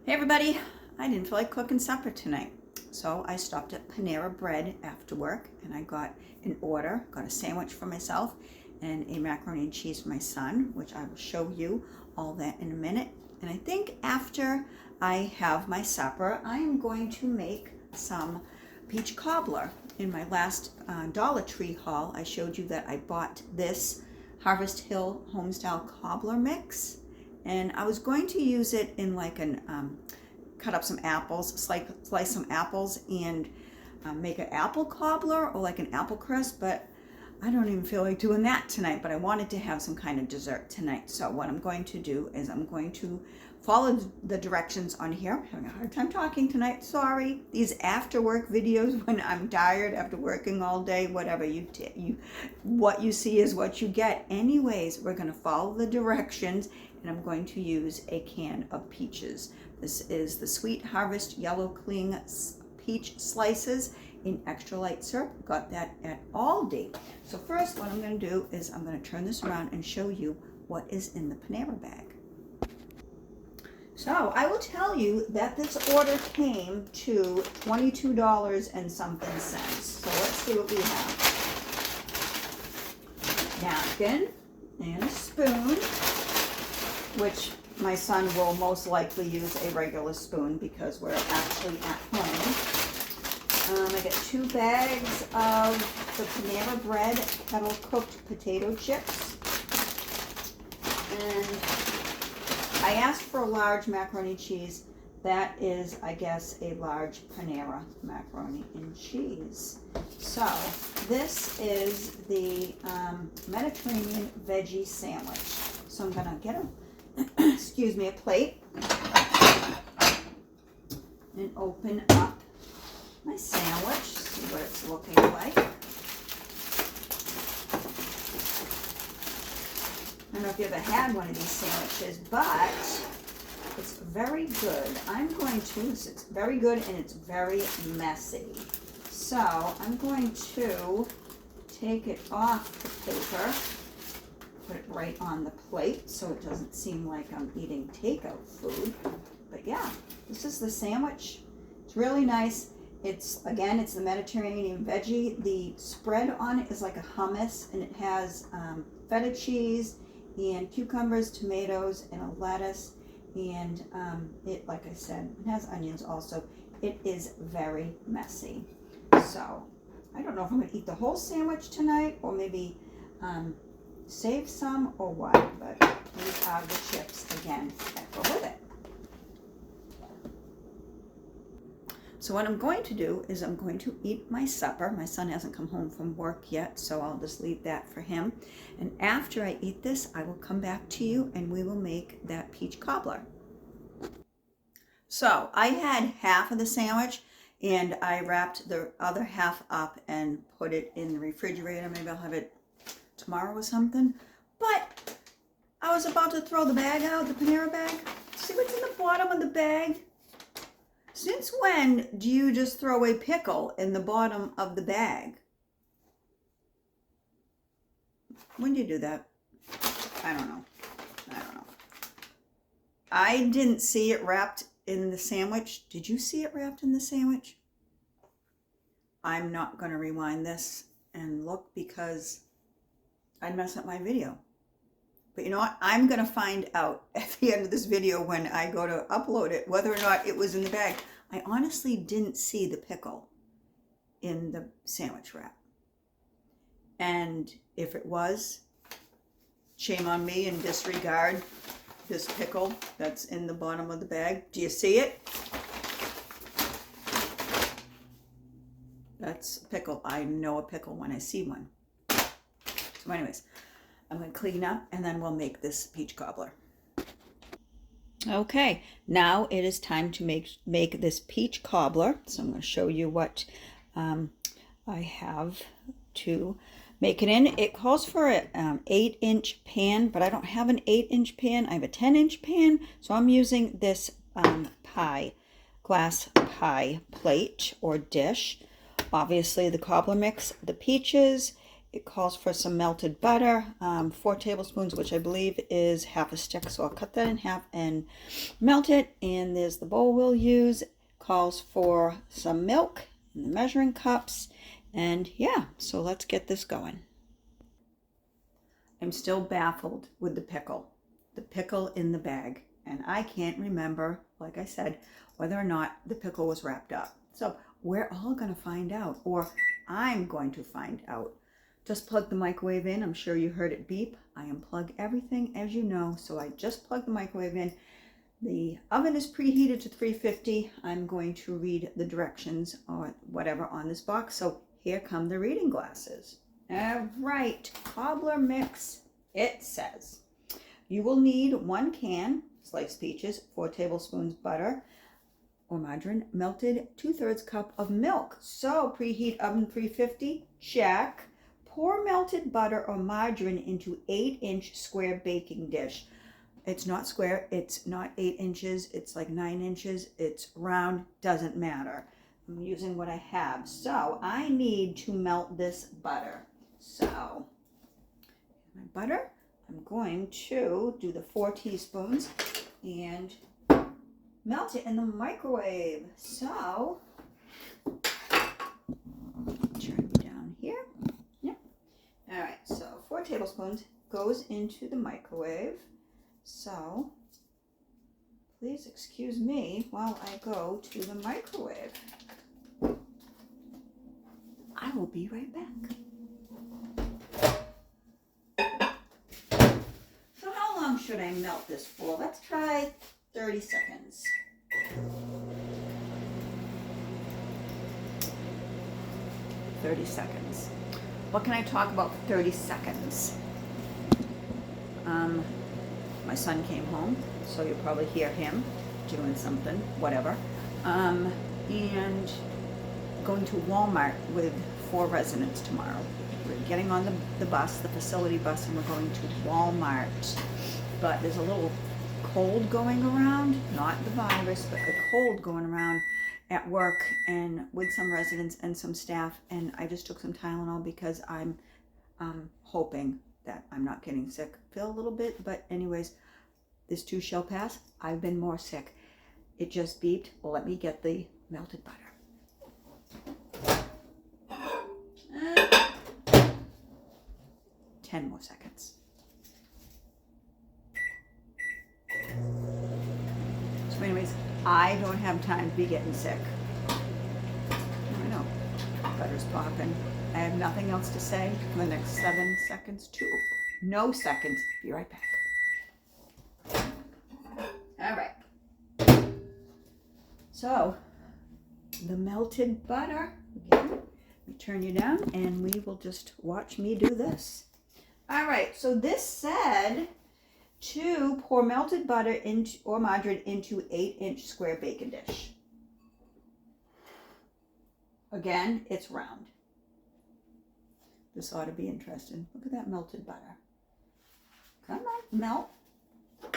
Hey everybody, I didn't feel like cooking supper tonight, so I stopped at Panera Bread after work and I got an order, got a sandwich for myself and a macaroni and cheese for my son, which I will show you all that in a minute. And I think after I have my supper, I am going to make some peach cobbler. In my last Dollar Tree haul, I showed you that I bought this Harvest Hill Homestyle Cobbler mix. And I was going to use it in like an, cut up some apples, slice some apples and make an apple cobbler or like an apple crisp, but I don't even feel like doing that tonight, but I wanted to have some kind of dessert tonight. So what I'm going to do is I'm going to follow the directions on here. I'm having a hard time talking tonight, sorry. These after work videos when I'm tired after working all day, whatever what you see is what you get. Anyways, we're gonna follow the directions and I'm going to use a can of peaches. This is the Sweet Harvest Yellow Cling Peach Slices in extra light syrup. Got that at Aldi. So first what I'm going to do is I'm going to turn this around and show you what is in the Panera bag. So I will tell you that this order came to $22 and something cents. So let's see what we have. Napkin and a spoon, which my son will most likely use a regular spoon because we're actually at home. I got 2 bags of the Panera Bread kettle cooked potato chips. And I asked for a large macaroni cheese. That is, I guess, a large Panera macaroni and cheese. So this is the Mediterranean veggie sandwich. So I'm gonna get excuse me, a plate and open up my sandwich, see what it's looking like. I don't know if you ever had one of these sandwiches, but it's very good. It's very good and it's very messy. So I'm going to take it off the paper, put it right on the plate so it doesn't seem like I'm eating takeout food. But yeah, this is the sandwich. It's really nice. It's the Mediterranean veggie. The spread on it is like a hummus, and it has feta cheese and cucumbers, tomatoes, and a lettuce. And it, like I said, it has onions also. It is very messy. So I don't know if I'm gonna eat the whole sandwich tonight or maybe save some or what, but these are the chips again that go with it. So what I'm going to do is I'm going to eat my supper. My son hasn't come home from work yet, so I'll just leave that for him. And after I eat this, I will come back to you and we will make that peach cobbler. So I had half of the sandwich and I wrapped the other half up and put it in the refrigerator. Maybe I'll have it tomorrow or something. But I was about to throw the bag out, the Panera bag. See what's in the bottom of the bag? Since when do you just throw a pickle in the bottom of the bag? When do you do that? I don't know. I didn't see it wrapped in the sandwich. Did you see it wrapped in the sandwich? I'm not going to rewind this and look because I'd mess up my video. But you know what? I'm going to find out at the end of this video when I go to upload it whether or not it was in the bag. I honestly didn't see the pickle in the sandwich wrap. And if it was, shame on me and disregard this pickle that's in the bottom of the bag. Do you see it? That's a pickle. I know a pickle when I see one. So anyways, I'm going to clean up and then we'll make this peach cobbler. Okay, now it is time to make this peach cobbler. So I'm going to show you what I have to make it in. It calls for an 8-inch pan, but I don't have an 8-inch pan. I have a 10-inch pan, so I'm using this glass pie plate or dish. Obviously the cobbler mix, the peaches, it calls for some melted butter, 4 tablespoons, which I believe is half a stick. So I'll cut that in half and melt it. And there's the bowl we'll use. Calls for some milk in the measuring cups. And yeah, so let's get this going. I'm still baffled with the pickle in the bag. And I can't remember, like I said, whether or not the pickle was wrapped up. So we're all going to find out, or I'm going to find out. Just plug the microwave in. I'm sure you heard it beep. I unplug everything, as you know, so I just plug the microwave in. The oven is preheated to 350. I'm going to read the directions or whatever on this box. So here come the reading glasses. All right, cobbler mix. It says you will need 1 can sliced peaches, 4 tablespoons butter or margarine, melted 2/3 cup of milk. So preheat oven 350, check. Pour melted butter or margarine into 8-inch square baking dish. It's not square, it's not 8 inches, it's like 9 inches, it's round, doesn't matter. I'm using what I have. So I need to melt this butter. So my butter, I'm going to do the 4 teaspoons and melt it in the microwave. So turn it down here. Yep. All right, so 4 tablespoons goes into the microwave. So please excuse me while I go to the microwave. I will be right back. So how long should I melt this for? Let's try 30 seconds. What can I talk about for 30 seconds? My son came home, so you'll probably hear him doing something, whatever. And going to Walmart with 4 residents tomorrow. We're getting on the bus, the facility bus, and we're going to Walmart. But there's a little cold going around, not the virus, but the cold going around at work and with some residents and some staff. And I just took some Tylenol because I'm hoping that I'm not getting sick. Feel a little bit, but anyways, this too shall pass. I've been more sick. It just beeped. Let me get the melted butter. 10 more seconds. So anyways, I don't have time to be getting sick. I know. Butter's popping. I have nothing else to say for the next 7 seconds. 2. No seconds. Be right back. All right. So, the melted butter. Again, let me turn you down and we will just watch me do this. All right. So this said to pour melted butter into or margarine into 8-inch square baking dish. Again, it's round. This ought to be interesting. Look at that melted butter. Come on, melt.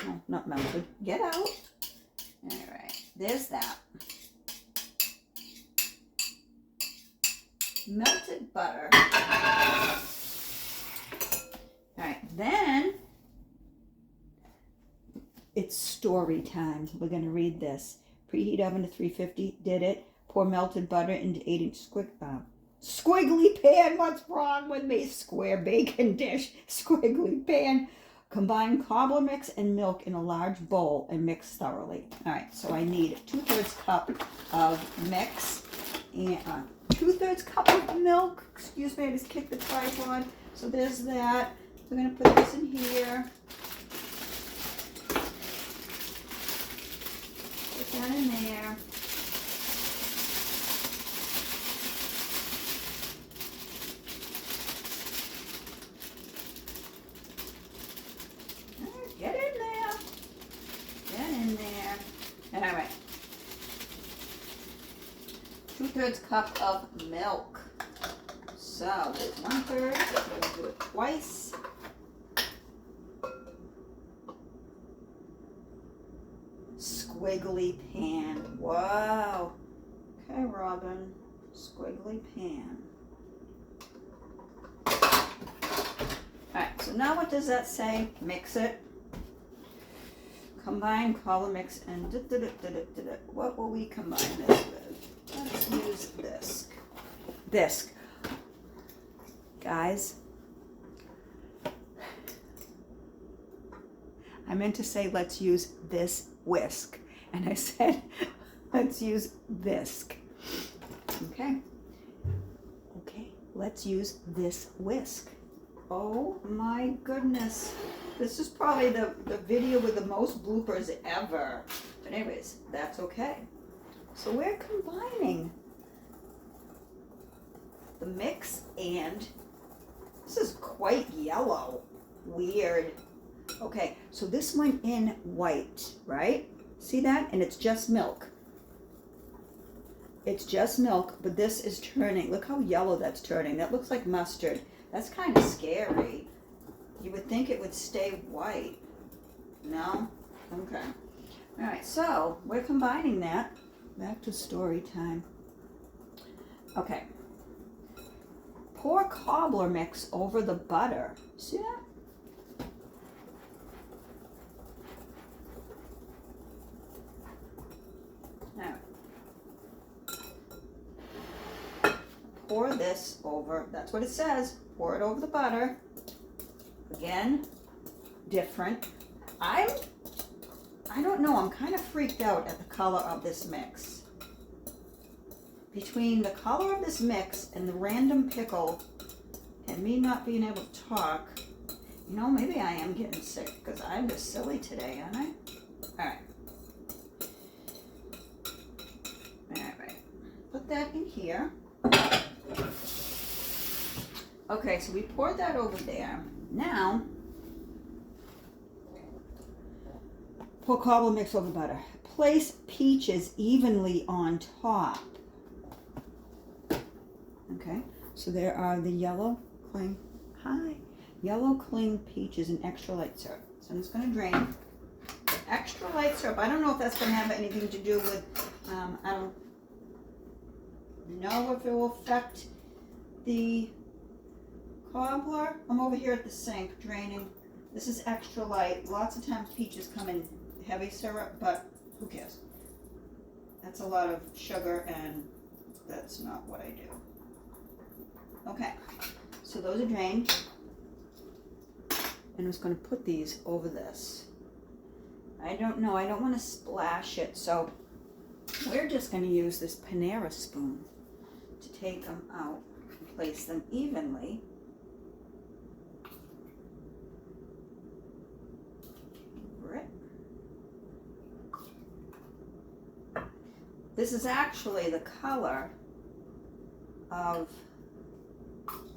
No, not melted. Get out. All right, there's that. Melted butter. All right, then it's story time. We're going to read this. Preheat oven to 350. Did it. Pour melted butter into 8-inch squiggly pan. What's wrong with me? Square baking dish. Squiggly pan. Combine cobbler mix and milk in a large bowl and mix thoroughly. All right, so I need 2/3 cup of mix and 2/3 cup of milk. Excuse me, I just kicked the tripod. So there's that. We're going to put this in here. Put that in there. Get in there. Get in there. All right. 2/3 cup of milk. So there's 1/3. We'll do it twice. Squiggly pan. Wow. Okay, Robin. Squiggly pan. All right, so now what does that say? Mix it. Combine, Cobbler mix, and what will we combine this with? Let's use this. Bisque. Guys, I meant to say let's use this whisk, and I said let's use bisque. Okay. Okay, let's use this whisk. Oh my goodness. This is probably the video with the most bloopers ever. But anyways, that's okay. So we're combining the mix, and this is quite yellow. Weird. Okay, so this went in white, right? See that? And it's just milk. It's just milk, but this is turning. Look how yellow that's turning. That looks like mustard. That's kind of scary. You would think it would stay white. No? Okay. All right, so we're combining that. Back to story time. Okay. Pour cobbler mix over the butter. See that? Now, pour this over. That's what it says. Pour it over the butter. Again, different. I don't know, I'm kind of freaked out at the color of this mix. Between the color of this mix and the random pickle and me not being able to talk, you know, maybe I am getting sick because I'm just silly today, aren't I? All right. All right. Put that in here. Okay, so we poured that over there. Now, pour cobbler mix over butter. Place peaches evenly on top. Okay, so there are the yellow cling. Hi. Yellow cling peaches and extra light syrup. So I'm just going to drain. Extra light syrup. I don't know if that's going to have anything to do with, I don't know if it will affect the cobbler. I'm over here at the sink draining. This is extra light. Lots of times peaches come in heavy syrup, but who cares? That's a lot of sugar, and that's not what I do. Okay, so those are drained. And I'm just going to put these over this. I don't know. I don't want to splash it, so we're just going to use this Panera spoon to take them out and place them evenly. This is actually the color of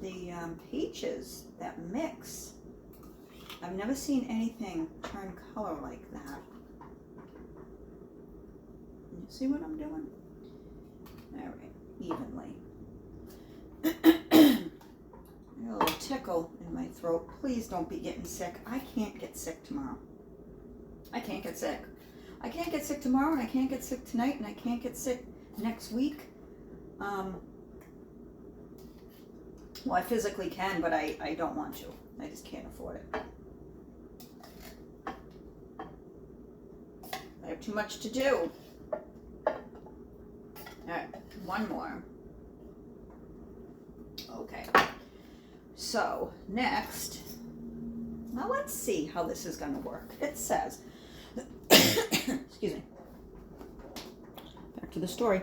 the peaches that mix. I've never seen anything turn color like that. You see what I'm doing? All right, evenly. A little tickle in my throat. Please don't be getting sick. I can't get sick tomorrow. I can't get sick. I can't get sick tomorrow, and I can't get sick tonight, and I can't get sick next week. Well, I physically can, but I don't want to. I just can't afford it. I have too much to do. All right, one more. Okay. So, next, now let's see how this is going to work. It says, excuse me, back to the story.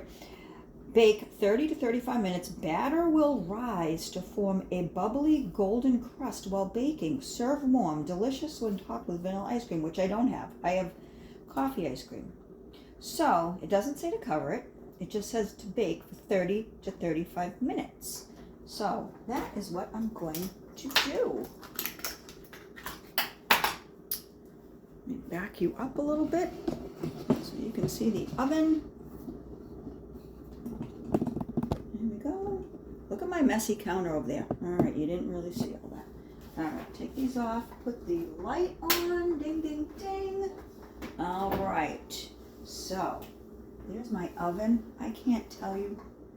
Bake 30 to 35 minutes. Batter will rise to form a bubbly golden crust while baking. Serve warm, delicious when topped with vanilla ice cream, which I don't have. I have coffee ice cream. So, it doesn't say to cover it. It just says to bake for 30 to 35 minutes. So, that is what I'm going to do. Let me back you up a little bit so you can see the oven. There we go. Look at my messy counter over there. All right, you didn't really see all that. All right, take these off. Put the light on. Ding, ding, ding. All right. So, there's my oven. I can't tell you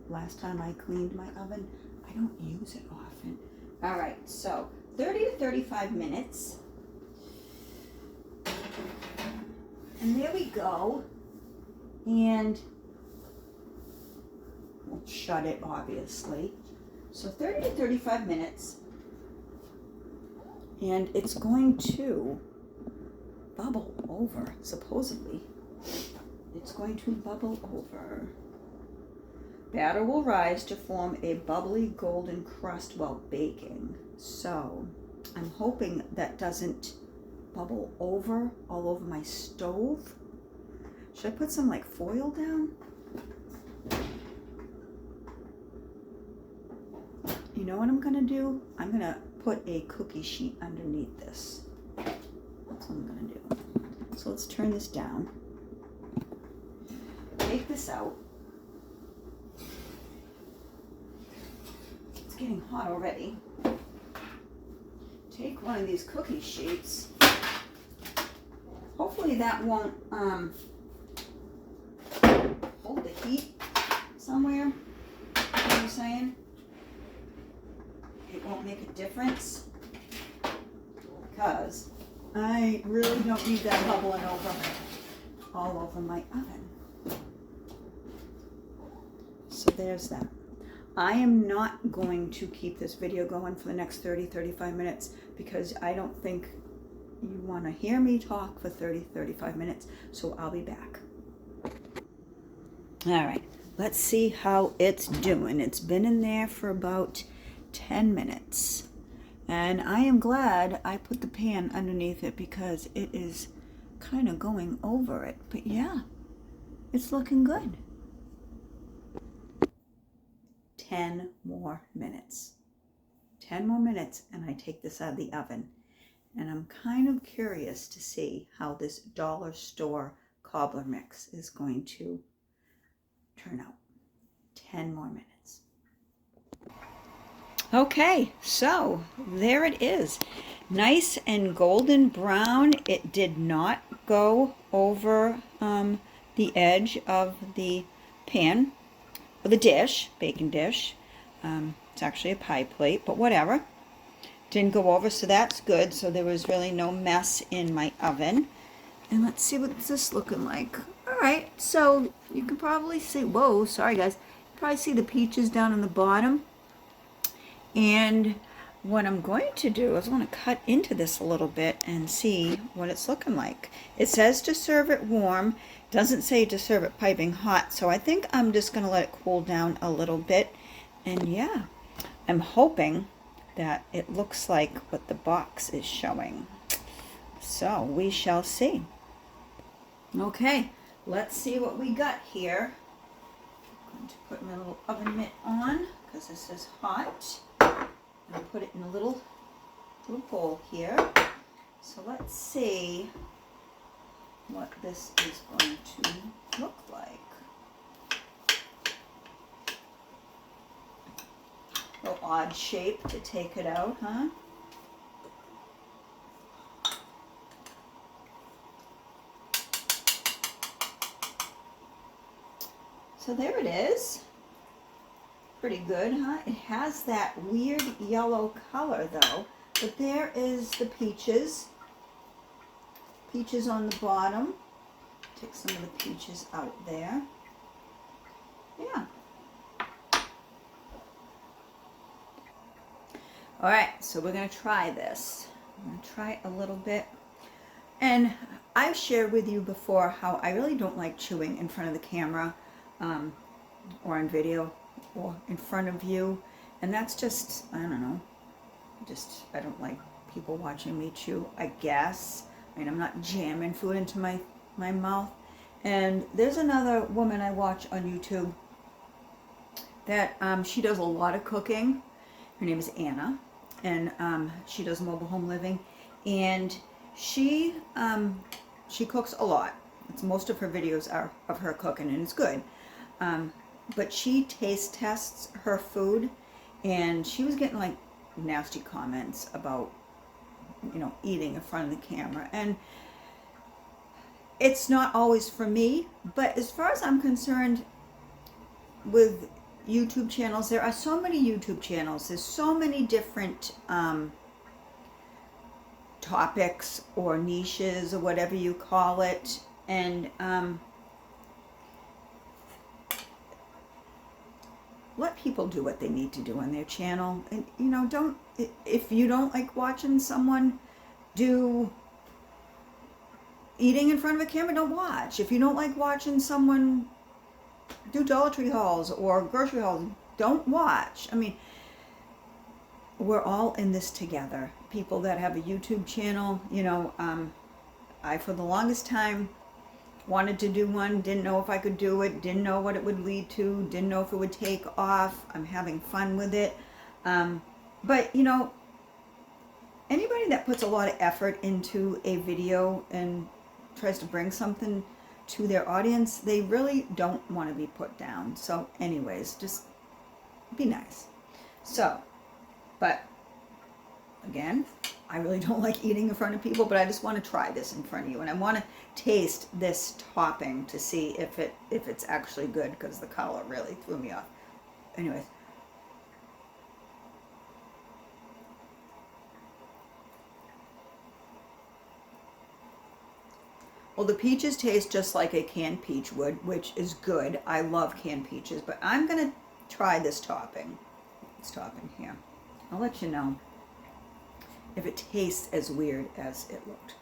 last time I cleaned my oven. I don't use it often. All right, so 30 to 35 minutes. And there we go. And we'll shut it, obviously. So 30 to 35 minutes. And it's going to bubble over, supposedly. It's going to bubble over. Batter will rise to form a bubbly golden crust while baking. So I'm hoping that doesn't bubble over all over my stove. Should I put some like foil down? You know what I'm gonna do? I'm gonna put a cookie sheet underneath this. That's what I'm gonna do. So let's turn this down. Take this out. It's getting hot already. Take one of these cookie sheets. Hopefully that won't hold the heat somewhere. You know what I'm saying? It won't make a difference because I really don't need that bubbling over all over my oven. So there's that. I am not going to keep this video going for the next 30-35 minutes because I don't think you want to hear me talk for 30-35 minutes, so I'll be back. All right, let's see how it's doing. It's been in there for about 10 minutes, and I am glad I put the pan underneath it because it is kind of going over it. But yeah, it's looking good. 10 more minutes. 10 more minutes and I take this out of the oven. And I'm kind of curious to see how this dollar store cobbler mix is going to turn out. 10 more minutes. Okay, so there it is. Nice and golden brown. It did not go over the edge of the pan, or the dish, baking dish. It's actually a pie plate, but whatever. Didn't go over, so that's good. So there was really no mess in my oven. And let's see what's this looking like. All right, so you can probably see, whoa, sorry guys. You can probably see the peaches down in the bottom. And what I'm going to do is I want to cut into this a little bit and see what it's looking like. It says to serve it warm. Doesn't say to serve it piping hot, so I think I'm just going to let it cool down a little bit. And yeah, I'm hoping that it looks like what the box is showing. So we shall see. Okay, let's see what we got here. I'm going to put my little oven mitt on because this is hot. I'll put it in a little bowl here. So let's see what this is going to look like. A little odd shape to take it out, huh? So there it is. Pretty good, huh? It has that weird yellow color though. But there is the peaches. Peaches on the bottom. Take some of the peaches out there. Yeah. All right, so we're gonna try this. I'm gonna try a little bit. And I've shared with you before how I really don't like chewing in front of the camera or on video or in front of you. And that's just, I don't know, I don't like people watching me chew, I guess. I mean, I'm not jamming food into my mouth. And there's another woman I watch on YouTube that she does a lot of cooking. Her name is Anna, and she does mobile home living, and she cooks a lot. Most of her videos are of her cooking, and it's good. But she taste tests her food, and she was getting like nasty comments about, you know, eating in front of the camera. And it's not always for me, but as far as I'm concerned with YouTube channels, there are so many YouTube channels. There's so many different topics or niches or whatever you call it. And let people do what they need to do on their channel. And, you know, don't, if you don't like watching someone do eating in front of a camera, don't watch. If you don't like watching someone do Dollar Tree hauls or grocery hauls, don't watch. I mean, we're all in this together. People that have a YouTube channel, you know, I, for the longest time, wanted to do one, didn't know if I could do it, didn't know what it would lead to, didn't know if it would take off. I'm having fun with it. But, you know, anybody that puts a lot of effort into a video and tries to bring something to their audience, they really don't want to be put down. So anyways, just be nice. So, but again, I really don't like eating in front of people, but I just want to try this in front of you, and I want to taste this topping to see if it's actually good, because the color really threw me off. Anyways. Well, the peaches taste just like a canned peach would, which is good. I love canned peaches, but I'm going to try this topping. This topping here. I'll let you know if it tastes as weird as it looked.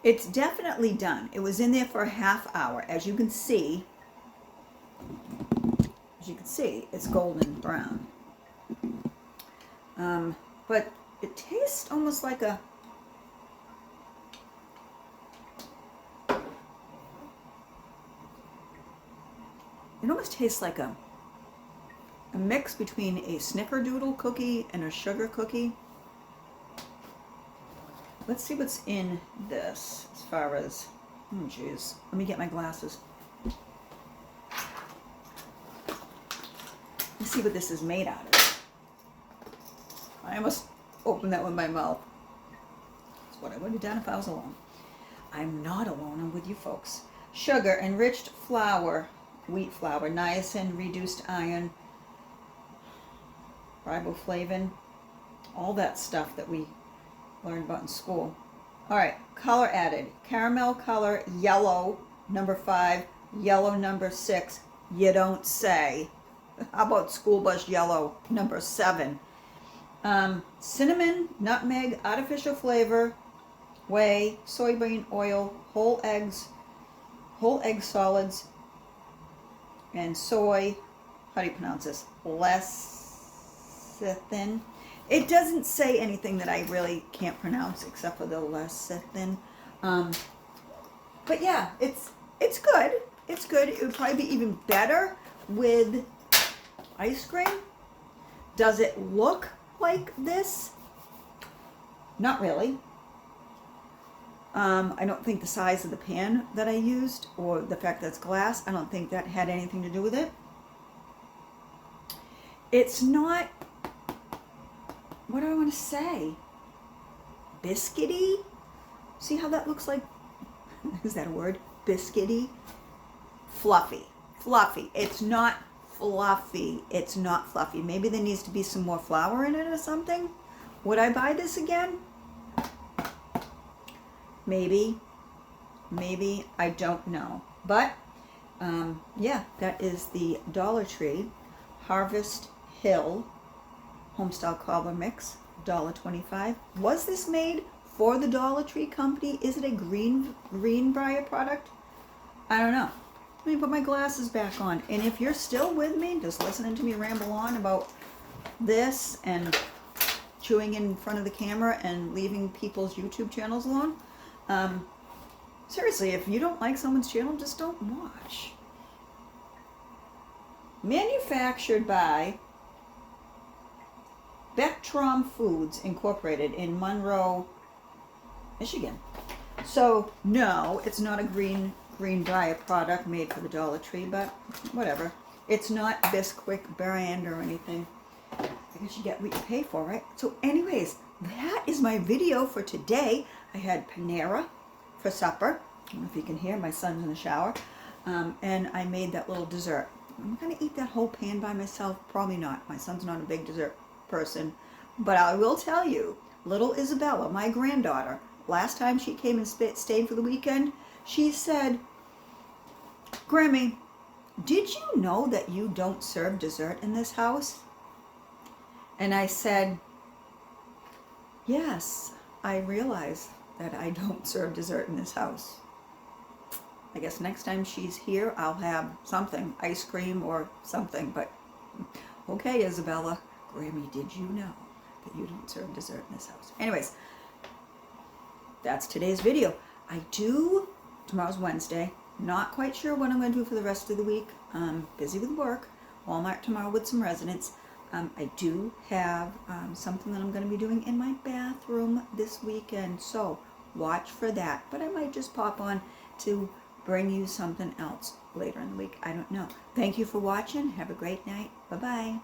It's definitely done. It was in there for a half hour. As you can see, it's golden brown. But it tastes almost like a, it almost tastes like a mix between a snickerdoodle cookie and a sugar cookie. Let's see what's in this as far as, oh geez, let me get my glasses. Let's see what this is made out of. I almost opened that with my mouth. That's what I would have done if I was alone. I'm not alone, I'm with you folks. Sugar, enriched flour, wheat flour, niacin, reduced iron, riboflavin, all that stuff that we learned about in school. All right, color added. Caramel color, yellow, number 5, yellow, number 6. You don't say. How about school bus yellow, number 7? Cinnamon, nutmeg, artificial flavor, whey, soybean oil, whole egg solids, and soy, how do you pronounce this? Lecithin. It doesn't say anything that I really can't pronounce except for the lecithin. But yeah, it's good. It's good. It would probably be even better with ice cream. Does it look like this? Not really. I don't think the size of the pan that I used or the fact that it's glass, I don't think that had anything to do with it. It's not, what do I want to say? Biscuity? See how that looks like? Is that a word? Biscuity? Fluffy. Fluffy. It's not fluffy. It's not fluffy. Maybe there needs to be some more flour in it or something. Would I buy this again? Maybe. Maybe. I don't know. But, yeah, that is the Dollar Tree Harvest Hill Homestyle Cobbler Mix, $1.25. Was this made for the Dollar Tree Company? Is it a Greenbrier product? I don't know. Let me put my glasses back on. And if you're still with me, just listening to me ramble on about this and chewing in front of the camera and leaving people's YouTube channels alone, seriously, if you don't like someone's channel, just don't watch. Manufactured by Vectrom Foods Incorporated in Monroe, Michigan. So no, it's not a Greenbrier product made for the Dollar Tree, but whatever. It's not Bisquick brand or anything. I guess you get what you pay for, right? So anyways, that is my video for today. I had Panera for supper. I don't know if you can hear, my son's in the shower. And I made that little dessert. I'm going to eat that whole pan by myself. Probably not. My son's not a big dessert person. But I will tell you, little Isabella, my granddaughter, last time she came and stayed for the weekend, she said, "Grammy, did you know that you don't serve dessert in this house?" And I said, "Yes, I realize that I don't serve dessert in this house. I guess next time she's here, I'll have something, ice cream or something, but okay, Isabella, Grammy, did you know that you don't serve dessert in this house?" Anyways, that's today's video. Tomorrow's Wednesday, not quite sure what I'm going to do for the rest of the week. Busy with work, Walmart tomorrow with some residents. I do have something that I'm going to be doing in my bathroom this weekend, so watch for that. But I might just pop on to bring you something else later in the week. I don't know. Thank you for watching. Have a great night. Bye-bye.